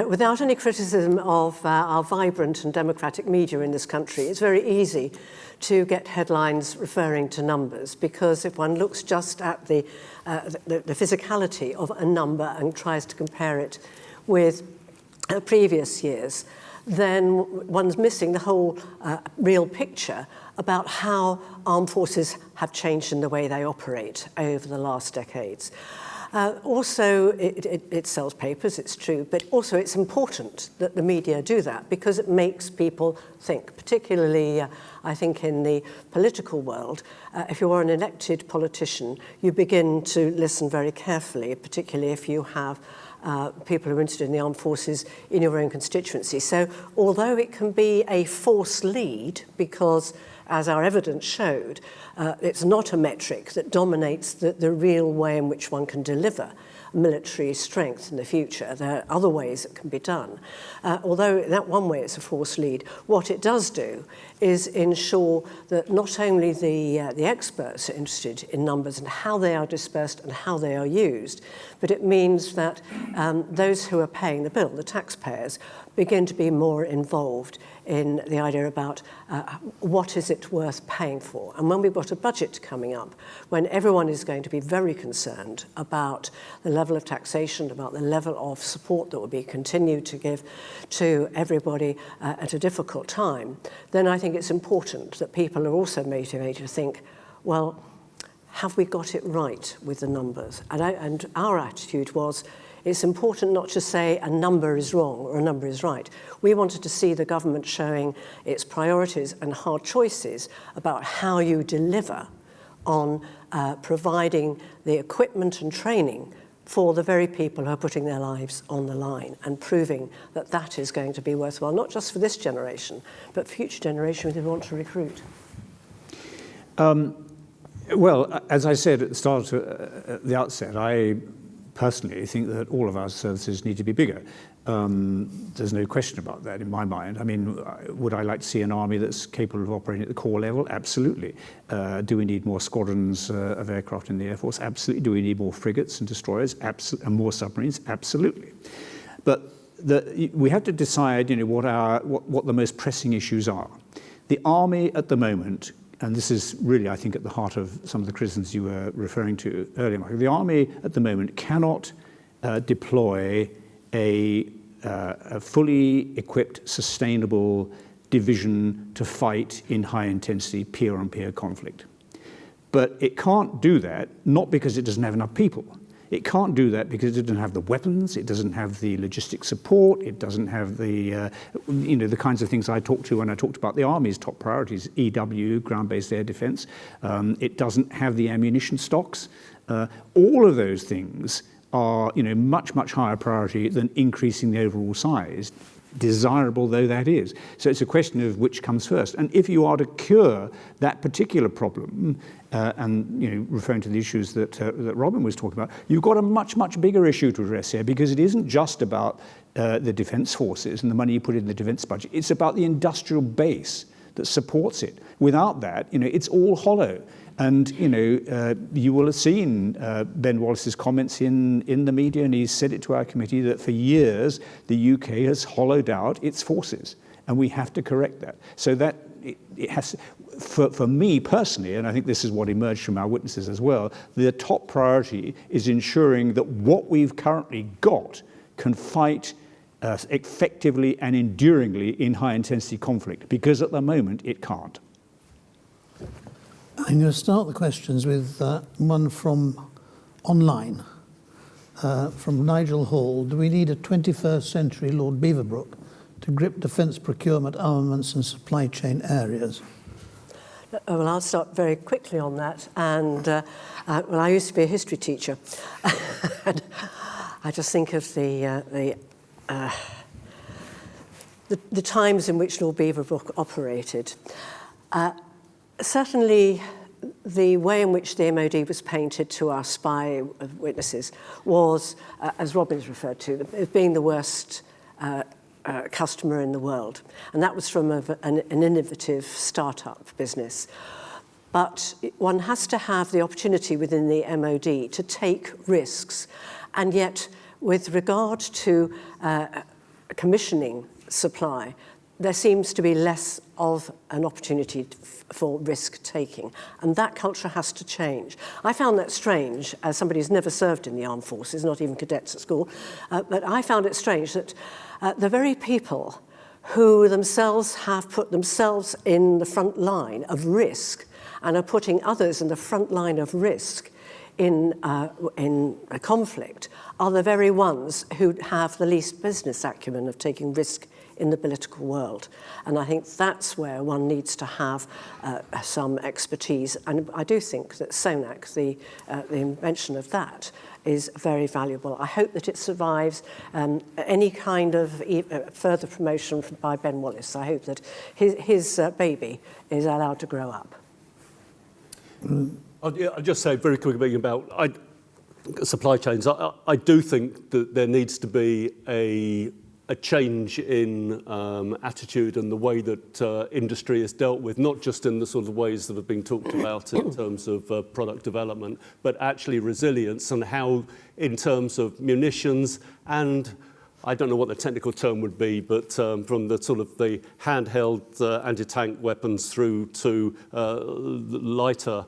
Without any criticism of our vibrant and democratic media in this country, it's very easy to get headlines referring to numbers, because if one looks just at the physicality of a number and tries to compare it with previous years, then one's missing the whole real picture about how armed forces have changed in the way they operate over the last decades. Also, it sells papers, it's true, but also it's important that the media do that, because it makes people think, particularly, I think, in the political world. If you are an elected politician, you begin to listen very carefully, particularly if you have people who are interested in the armed forces in your own constituency. So although it can be a false lead, because as our evidence showed, it's not a metric that dominates the real way in which one can deliver military strength in the future. There are other ways it can be done. Although in that one way it's a false lead, what it does do is ensure that not only the experts are interested in numbers and how they are dispersed and how they are used, but it means that those who are paying the bill, the taxpayers, begin to be more involved in the idea about what is it worth paying for. And when we've got a budget coming up, when everyone is going to be very concerned about the level of taxation, about the level of support that will be continued to give to everybody at a difficult time, then I think it's important that people are also motivated to think, well, have we got it right with the numbers? And our attitude was, it's important not to say a number is wrong or a number is right. We wanted to see the government showing its priorities and hard choices about how you deliver on providing the equipment and training for the very people who are putting their lives on the line, and proving that that is going to be worthwhile, not just for this generation, but future generations who want to recruit. Well, as I said at the start, at the outset, I personally think that all of our services need to be bigger. There's no question about that in my mind. I mean, would I like to see an army that's capable of operating at the corps level? Absolutely. Do we need more squadrons of aircraft in the Air Force? Absolutely. Do we need more frigates and destroyers? Absolutely. And more submarines? Absolutely. But we have to decide, what the most pressing issues are. The army at the moment, and this is really, I think, at the heart of some of the criticisms you were referring to earlier, Michael. The army at the moment cannot deploy a fully equipped, sustainable division to fight in high-intensity peer-on-peer conflict. But it can't do that, not because it doesn't have enough people. It can't do that because it doesn't have the weapons, it doesn't have the logistic support, it doesn't have the, the kinds of things I talked to when I talked about the Army's top priorities, EW, ground-based air defence. It doesn't have the ammunition stocks. All of those things are, much, much higher priority than increasing the overall size, desirable though that is. So it's a question of which comes first. And if you are to cure that particular problem, and referring to the issues that Robin was talking about, you've got a much, much bigger issue to address here, because it isn't just about the defence forces and the money you put in the defence budget. It's about the industrial base that supports it. Without that, it's all hollow. And you will have seen Ben Wallace's comments in the media, and he's said it to our committee, that for years the UK has hollowed out its forces, and we have to correct that. So that it has, for me personally, and I think this is what emerged from our witnesses as well, the top priority is ensuring that what we've currently got can fight effectively and enduringly in high-intensity conflict, because at the moment it can't. I'm going to start the questions with one from online, from Nigel Hall. Do we need a 21st century Lord Beaverbrook to grip defence procurement, armaments and supply chain areas? Well, I'll start very quickly on that. And I used to be a history teacher. And I just think of the times in which Lord Beaverbrook operated. Certainly, the way in which the MOD was painted to us by witnesses was, as Robin's referred to, as being the worst customer in the world. And that was from an innovative startup business. But one has to have the opportunity within the MOD to take risks. And yet, with regard to commissioning supply, there seems to be less of an opportunity for risk-taking. And that culture has to change. I found that strange, as somebody who's never served in the armed forces, not even cadets at school, but I found it strange that the very people who themselves have put themselves in the front line of risk and are putting others in the front line of risk in a conflict are the very ones who have the least business acumen of taking risk in the political world. And I think that's where one needs to have some expertise. And I do think that SONAC, the invention of that, is very valuable. I hope that it survives any kind of further promotion by Ben Wallace. I hope that his baby is allowed to grow up. I'll just say very quickly about supply chains. I do think that there needs to be a change in attitude and the way that industry is dealt with, not just in the sort of ways that have been talked about in terms of product development, but actually resilience, and how in terms of munitions and I don't know what the technical term would be, but from the sort of the handheld anti-tank weapons through to lighter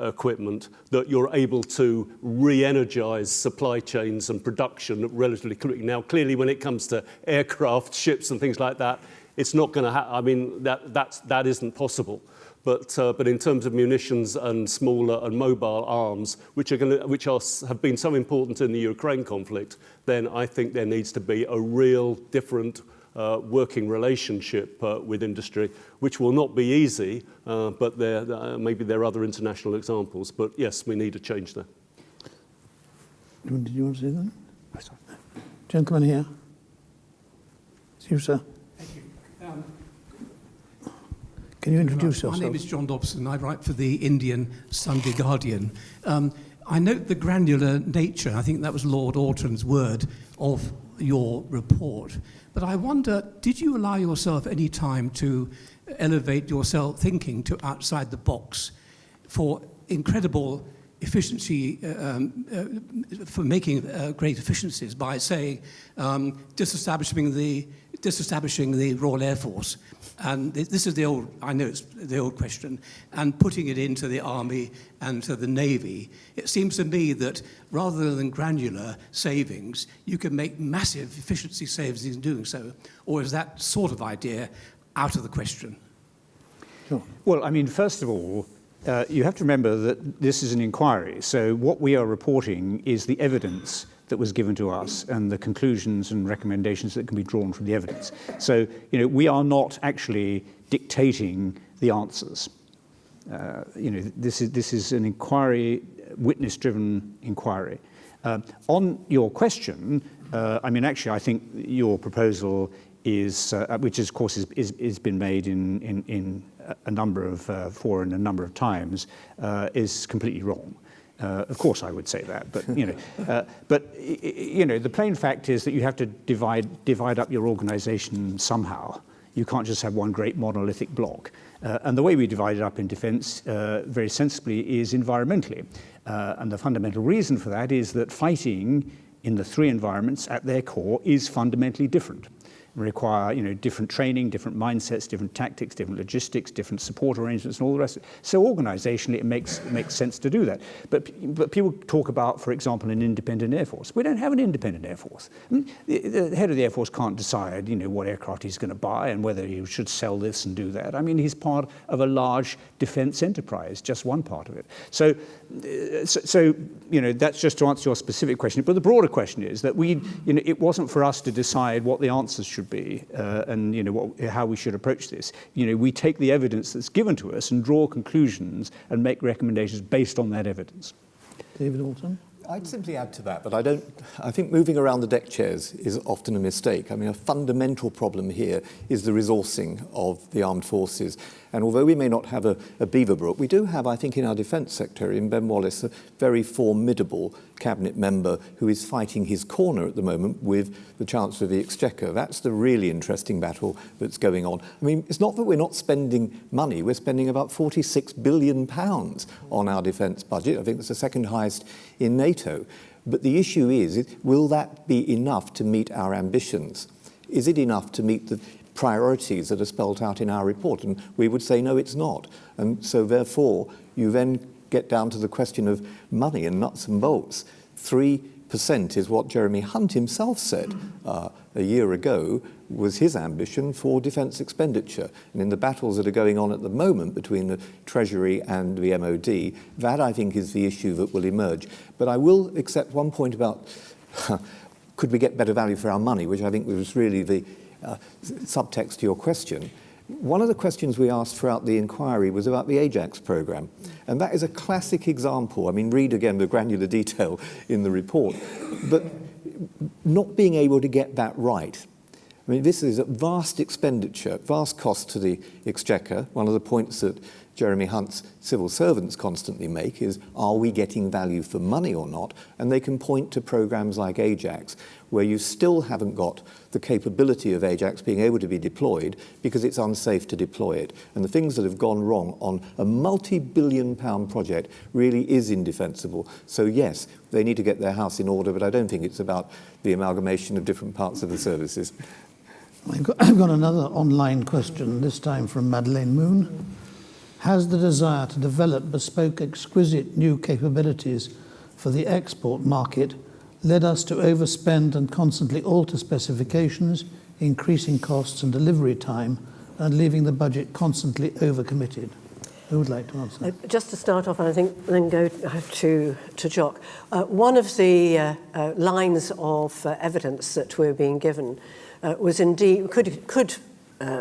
equipment, that you're able to re-energize supply chains and production relatively quickly. Now, clearly, when it comes to aircraft, ships, and things like that, it's not going to happen. I mean, that isn't possible. But in terms of munitions and smaller and mobile arms, which have been so important in the Ukraine conflict, then I think there needs to be a real different working relationship with industry, which will not be easy. But maybe there are other international examples. But yes, we need a change there. Did you want to say that? Gentleman here. It's you, sir. Thank you. Can you introduce yourself? My name is John Dobson. I write for the Indian Sunday Guardian. I note the granular nature, I think that was Lord Alton's word, of your report. But I wonder, did you allow yourself any time to elevate yourself thinking to outside the box for incredible efficiency, for making great efficiencies by, say, disestablishing the Royal Air Force? And this is the old, I know it's the old question, and putting it into the Army and to the Navy. It seems to me that rather than granular savings, you can make massive efficiency savings in doing so. Or is that sort of idea out of the question? Sure. Well, I mean, first of all, you have to remember that this is an inquiry. So what we are reporting is the evidence that was given to us and the conclusions and recommendations that can be drawn from the evidence. So, we are not actually dictating the answers. This is an inquiry, witness-driven inquiry. On your question, actually, I think your proposal is, which of course is been made in a number of fora and a number of times, is completely wrong. Of course, I would say that, but the plain fact is that you have to divide up your organisation somehow. You can't just have one great monolithic block. And the way we divide it up in defence, very sensibly, is environmentally. And the fundamental reason for that is that fighting in the three environments at their core is fundamentally different. Require different training, different mindsets, different tactics, different logistics, different support arrangements, and all the rest of it. So organisationally, it makes sense to do that. But people talk about, for example, an independent air force. We don't have an independent air force. The head of the air force can't decide, what aircraft he's going to buy and whether he should sell this and do that. I mean, he's part of a large defence enterprise, just one part of it. So that's just to answer your specific question. But the broader question is that it wasn't for us to decide what the answers should be and how we should approach this. We take the evidence that's given to us and draw conclusions and make recommendations based on that evidence. David Alton? I'd simply add to that, but I think moving around the deck chairs is often a mistake. I mean, a fundamental problem here is the resourcing of the armed forces. And although we may not have a Beaverbrook, we do have, I think, in our defence sector, in Ben Wallace, a very formidable cabinet member who is fighting his corner at the moment with the Chancellor of the Exchequer. That's the really interesting battle that's going on. I mean, it's not that we're not spending money. We're spending about £46 billion on our defence budget. I think it's the second highest in NATO. But the issue is, will that be enough to meet our ambitions? Is it enough to meet the priorities that are spelled out in our report? And we would say, no, it's not. And so therefore, you then get down to the question of money and nuts and bolts. 3% is what Jeremy Hunt himself said a year ago was his ambition for defence expenditure. And in the battles that are going on at the moment between the Treasury and the MOD, that I think is the issue that will emerge. But I will accept one point about could we get better value for our money, which I think was really the subtext to your question. One of the questions we asked throughout the inquiry was about the Ajax programme. And that is a classic example. I mean, read again the granular detail in the report. But not being able to get that right. I mean, this is a vast expenditure, vast cost to the Exchequer. One of the points that Jeremy Hunt's civil servants constantly make is, are we getting value for money or not? And they can point to programs like Ajax, where you still haven't got the capability of Ajax being able to be deployed because it's unsafe to deploy it. And the things that have gone wrong on a multi-billion-pound project really is indefensible. So yes, they need to get their house in order, but I don't think it's about the amalgamation of different parts of the services. I've got another online question, this time from Madeleine Moon. Has the desire to develop bespoke, exquisite new capabilities for the export market led us to overspend and constantly alter specifications, increasing costs and delivery time, and leaving the budget constantly overcommitted? Who would like to answer? Just to start off, I think, then go to Jock. One of the lines of evidence that we're being given was indeed, could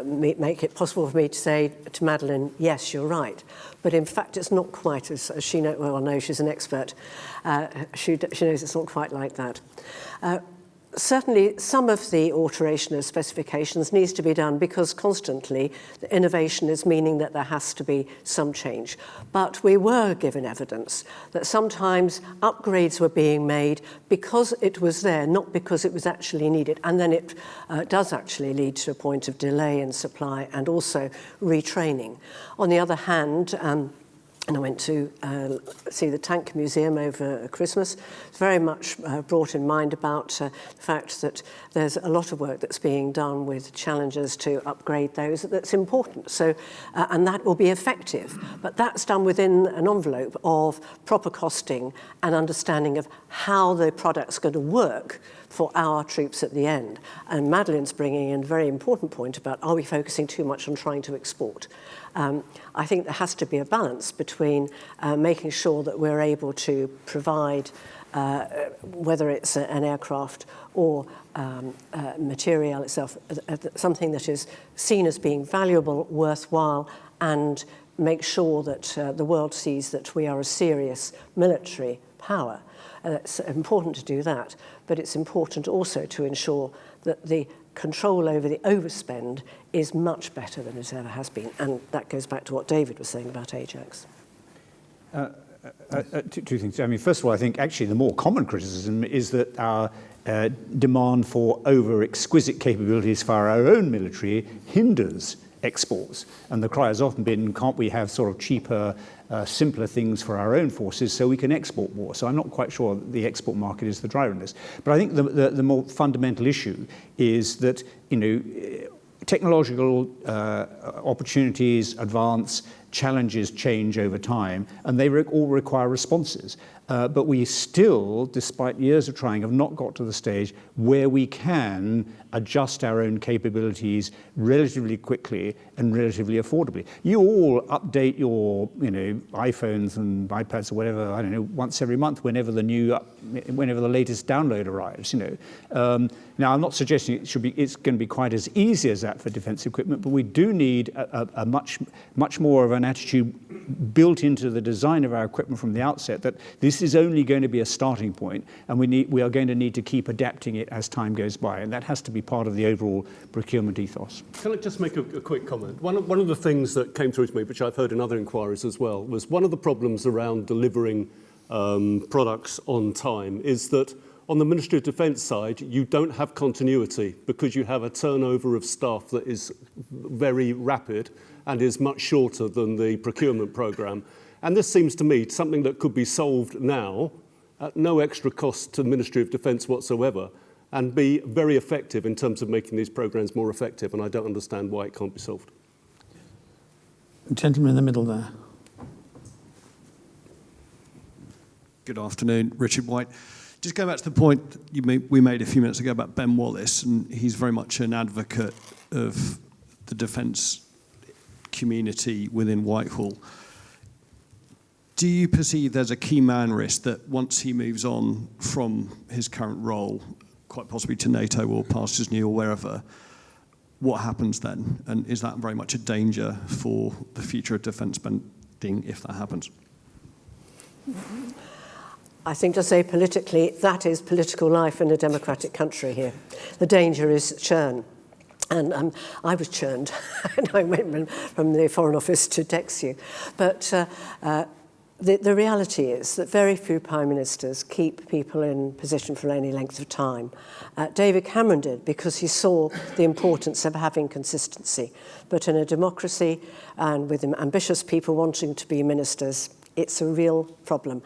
make it possible for me to say to Madeleine, yes, you're right. But in fact, it's not quite as she knows. Well, no, she's an expert. She knows it's not quite like that. Certainly, some of the alteration of specifications needs to be done because constantly the innovation is meaning that there has to be some change. But we were given evidence that sometimes upgrades were being made because it was there, not because it was actually needed. And then it does actually lead to a point of delay in supply and also retraining. On the other hand, and I went to see the Tank Museum over Christmas. It's very much brought in mind about the fact that there's a lot of work that's being done with Challengers to upgrade those. That's important. So, and that will be effective. But that's done within an envelope of proper costing and understanding of how the product's going to work for our troops at the end. And Madeleine's bringing in a very important point about, are we focusing too much on trying to export? I think there has to be a balance between making sure that we're able to provide, whether it's an aircraft or material itself, something that is seen as being valuable, worthwhile, and make sure that the world sees that we are a serious military power. It's important to do that, but it's important also to ensure that the control over the overspend is much better than it ever has been. And that goes back to what David was saying about Ajax. Two things. I mean, first of all, I think actually the more common criticism is that our demand for over-exquisite capabilities for our own military hinders exports. And the cry has often been, can't we have sort of cheaper, simpler things for our own forces so we can export more? So I'm not quite sure that the export market is the driver in this. But I think the more fundamental issue is that, you know, technological opportunities advance, challenges change over time, and they all require responses. But we still, despite years of trying, have not got to the stage where we can adjust our own capabilities relatively quickly and relatively affordably. You all update your, you know, iPhones and iPads or whatever, I don't know, once every month, whenever the latest download arrives. You know, now I'm not suggesting it's going to be quite as easy as that for defence equipment, but we do need a much more of an attitude built into the design of our equipment from the outset that this is only going to be a starting point, and we are going to need to keep adapting it as time goes by, and that has to be part of the overall procurement ethos. Can I just make a quick comment? One of the things that came through to me, which I've heard in other inquiries as well, was one of the problems around delivering products on time is that on the Ministry of Defence side, you don't have continuity because you have a turnover of staff that is very rapid and is much shorter than the procurement programme. And this seems to me something that could be solved now at no extra cost to the Ministry of Defence whatsoever and be very effective in terms of making these programmes more effective, and I don't understand why it can't be solved. Gentleman in the middle there. Good afternoon, Richard White. Just going back to the point we made a few minutes ago about Ben Wallace, and he's very much an advocate of the defence community within Whitehall. Do you perceive there's a key man risk that once he moves on from his current role, quite possibly to NATO or Pastures New or wherever, what happens then? And is that very much a danger for the future of defence spending if that happens? I think to say politically, that is political life in a democratic country here. The danger is churn. And I was churned, and I went from the Foreign Office to text you. But the reality is that very few Prime Ministers keep people in position for any length of time. David Cameron did, because he saw the importance of having consistency. But in a democracy and with ambitious people wanting to be ministers, it's a real problem.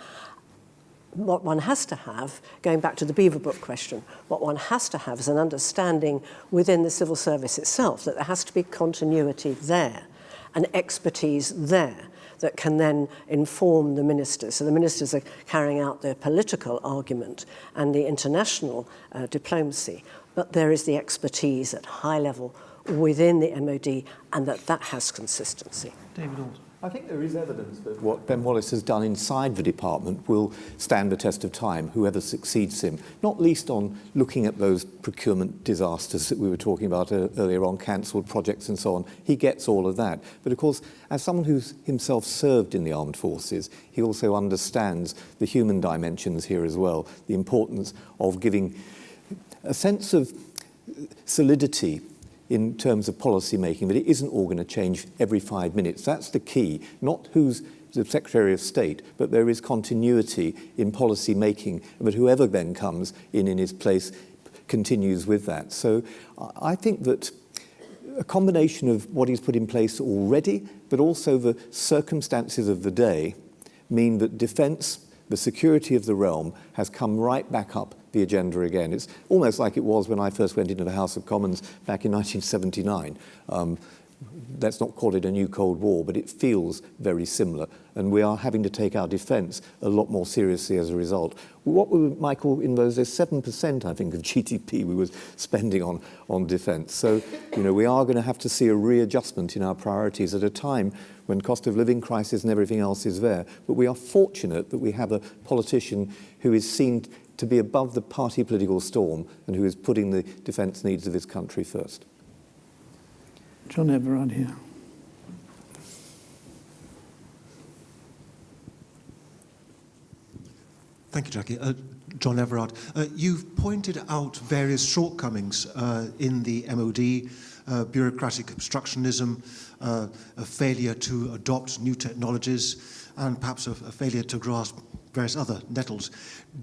What one has to have, going back to the Beaverbrook question, what one has to have is an understanding within the civil service itself that there has to be continuity there and expertise there that can then inform the ministers. So the ministers are carrying out their political argument and the international diplomacy, but there is the expertise at high level within the MOD, and that has consistency. David Alton. I think there is evidence that what Ben Wallace has done inside the department will stand the test of time, whoever succeeds him, not least on looking at those procurement disasters that we were talking about earlier on, cancelled projects and so on. He gets all of that. But of course, as someone who's himself served in the armed forces, he also understands the human dimensions here as well, the importance of giving a sense of solidity in terms of policy making, that it isn't all going to change every 5 minutes. That's the key, not who's the Secretary of State, but there is continuity in policy making, but whoever then comes in his place continues with that. So I think that a combination of what he's put in place already, but also the circumstances of the day, mean that defence, the security of the realm, has come right back up the agenda again. It's almost like it was when I first went into the House of Commons back in 1979. Let's not call it a new Cold War, but it feels very similar. And we are having to take our defence a lot more seriously as a result. What were, Michael, in those 7%, I think, of GDP we were spending on defence. So, we are going to have to see a readjustment in our priorities at a time when cost of living crisis and everything else is there. But we are fortunate that we have a politician who is seen to be above the party political storm and who is putting the defence needs of this country first. John Everard here. Thank you, Jackie. John Everard. You've pointed out various shortcomings in the MOD, bureaucratic obstructionism, a failure to adopt new technologies, and perhaps a failure to grasp various other nettles.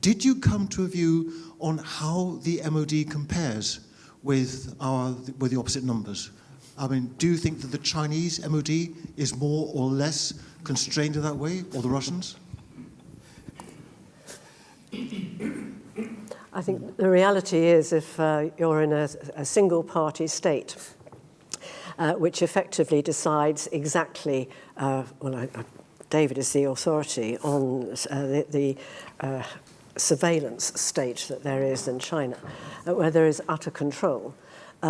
Did you come to a view on how the MOD compares with the opposite numbers? I mean, do you think that the Chinese MOD is more or less constrained in that way, or the Russians? I think the reality is, if you're in a single-party state, which effectively decides exactly, David is the authority on the surveillance state that there is in China, where there is utter control,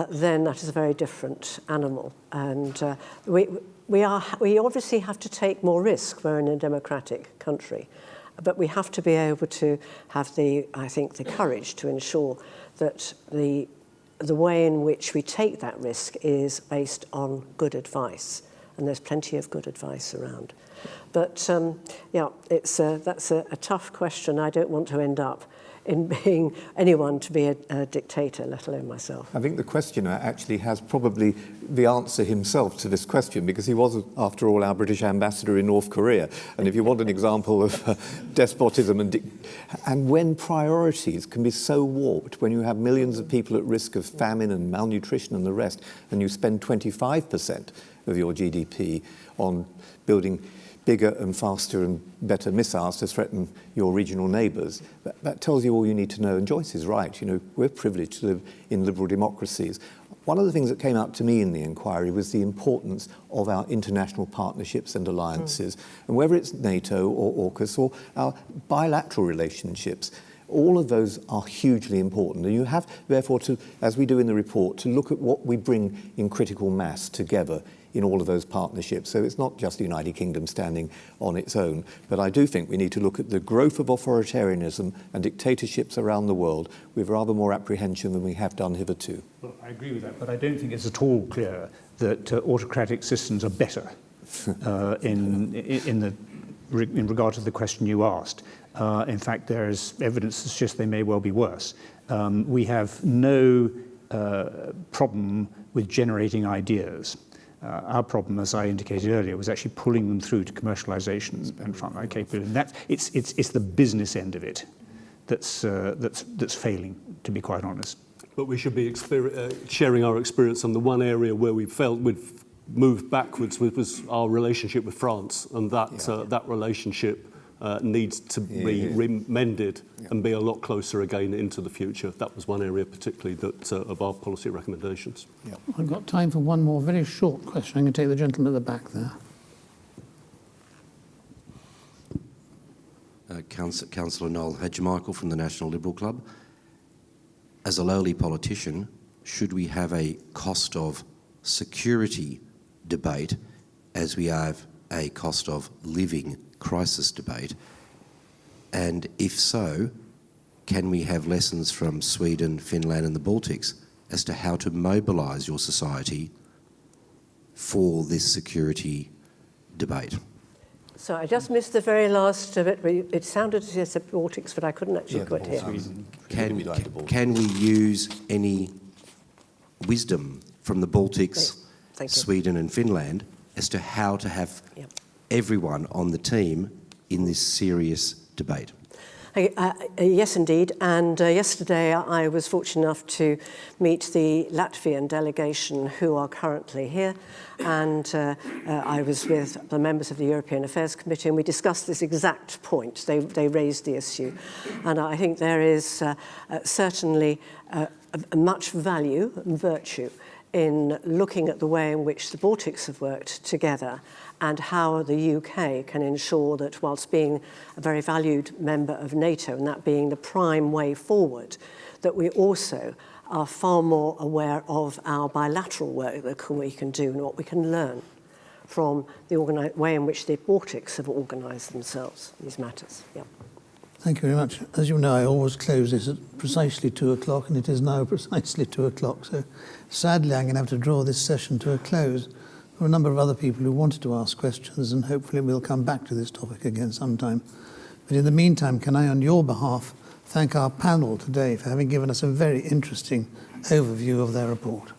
then that is a very different animal. And we obviously have to take more risk. We're in a democratic country. But we have to be able to have the courage to ensure that the way in which we take that risk is based on good advice. And there's plenty of good advice around. But that's a tough question. I don't want to end up in being anyone to be a dictator, let alone myself. I think the questioner actually has probably the answer himself to this question, because he was, after all, our British ambassador in North Korea. And if you want an example of despotism and when priorities can be so warped, when you have millions of people at risk of famine and malnutrition and the rest, and you spend 25% of your GDP on building bigger and faster and better missiles to threaten your regional neighbours. That tells you all you need to know. And Joyce is right. We're privileged to live in liberal democracies. One of the things that came out to me in the inquiry was the importance of our international partnerships and alliances. And whether it's NATO or AUKUS or our bilateral relationships, all of those are hugely important. And you have, therefore, to, as we do in the report, to look at what we bring in critical mass together in all of those partnerships. So it's not just the United Kingdom standing on its own, but I do think we need to look at the growth of authoritarianism and dictatorships around the world with rather more apprehension than we have done hitherto. Well, I agree with that, but I don't think it's at all clear that autocratic systems are better in regard to the question you asked. In fact, there is evidence that suggests they may well be worse. We have no problem with generating ideas. Our problem, as I indicated earlier, was actually pulling them through to commercialisation and frontline capability. And it's the business end of it that's failing, to be quite honest. But we should be sharing our experience on the one area where we felt we've moved backwards was our relationship with France, and that relationship needs to be mended and be a lot closer again into the future. That was one area particularly that of our policy recommendations. Yeah. I've got time for one more very short question. I'm going to take the gentleman at the back there. Councillor Noel Hadji-Michael from the National Liberal Club. As a lowly politician, should we have a cost of security debate as we have a cost of living crisis debate? And if so, can we have lessons from Sweden, Finland and the Baltics as to how to mobilise your society for this security debate? So I just missed the very last of it. It sounded as if the Baltics, but I couldn't actually quite hear. Can we use any wisdom from the Baltics, Sweden and Finland as to how to have everyone on the team in this serious debate? Yes, indeed. And yesterday I was fortunate enough to meet the Latvian delegation who are currently here. And I was with the members of the European Affairs Committee, and we discussed this exact point. They raised the issue. And I think there is certainly much value and virtue in looking at the way in which the Baltics have worked together and how the UK can ensure that, whilst being a very valued member of NATO, and that being the prime way forward, that we also are far more aware of our bilateral work that we can do and what we can learn from the way in which the Baltics have organised themselves, these matters. Yeah. Thank you very much. As you know, I always close this at precisely 2 o'clock, and it is now precisely 2 o'clock. So sadly, I'm going to have to draw this session to a close. There are a number of other people who wanted to ask questions, and hopefully we'll come back to this topic again sometime. But in the meantime, can I, on your behalf, thank our panel today for having given us a very interesting overview of their report.